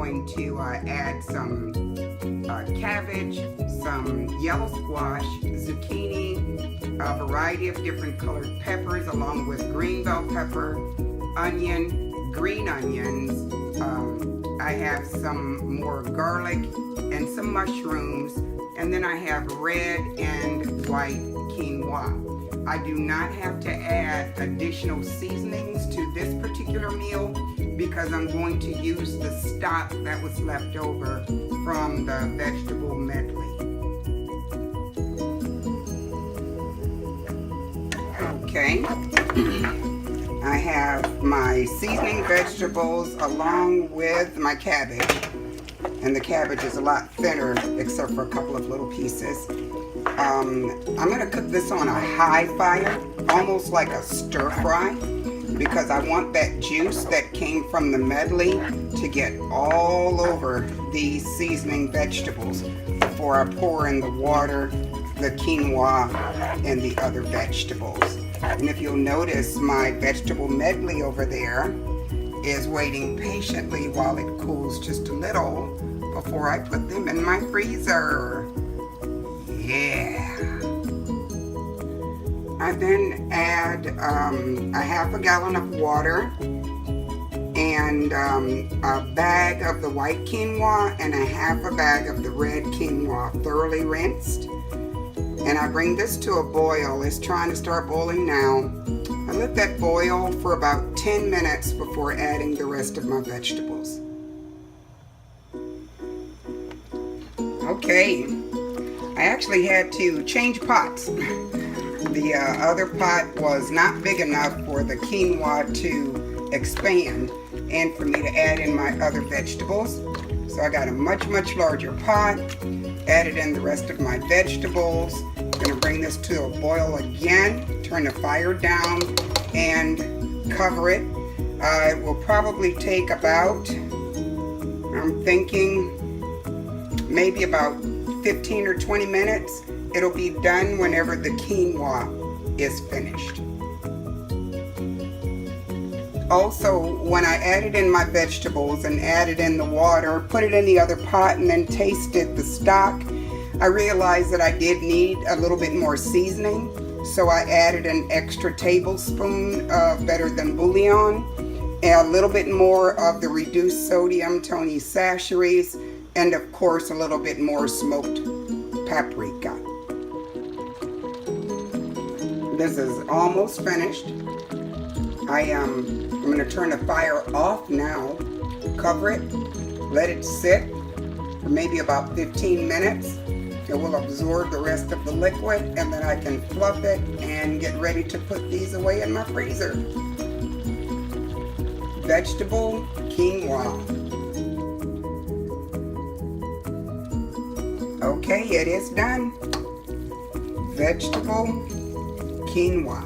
going to add some cabbage, some yellow squash, zucchini, a variety of different colored peppers along with green bell pepper, onion, green onions. I have some more garlic and some mushrooms, and then I have red and white quinoa. I do not have to add additional seasonings to this particular meal because I'm going to use the stock that was left over from the vegetable medley. Okay, I have my seasoning vegetables along with my cabbage, and the cabbage is a lot thinner except for a couple of little pieces. I'm going to cook this on a high fire, almost like a stir fry, because I want that juice that came from the medley to get all over these seasoning vegetables before I pour in the water, the quinoa, and the other vegetables. And if you'll notice, my vegetable medley over there is waiting patiently while it cools just a little before I put them in my freezer. Yeah. I then add a half a gallon of water and a bag of the white quinoa and a half a bag of the red quinoa, thoroughly rinsed. And I bring this to a boil. It's trying to start boiling now. I let that boil for about 10 minutes before adding the rest of my vegetables. Okay. I actually had to change pots. The other pot was not big enough for the quinoa to expand and for me to add in my other vegetables. So I got a much larger pot, added in the rest of my vegetables. I'm gonna bring this to a boil again, turn the fire down and cover it. It will probably take about, I'm thinking, maybe about 15 or 20 minutes. It'll be done whenever the quinoa is finished. Also, when I added in my vegetables and added in the water, put it in the other pot and then tasted the stock, I realized that I did need a little bit more seasoning. So I added an extra tablespoon of Better Than Bouillon, and a little bit more of the reduced sodium Tony Chachere's, and of course a little bit more smoked paprika. This is almost finished. I'm going to turn the fire off now, cover it, let it sit for maybe about 15 minutes. It will absorb the rest of the liquid, and then I can fluff it and get ready to put these away in my freezer. Vegetable quinoa. Okay, it is done. Vegetable quinoa.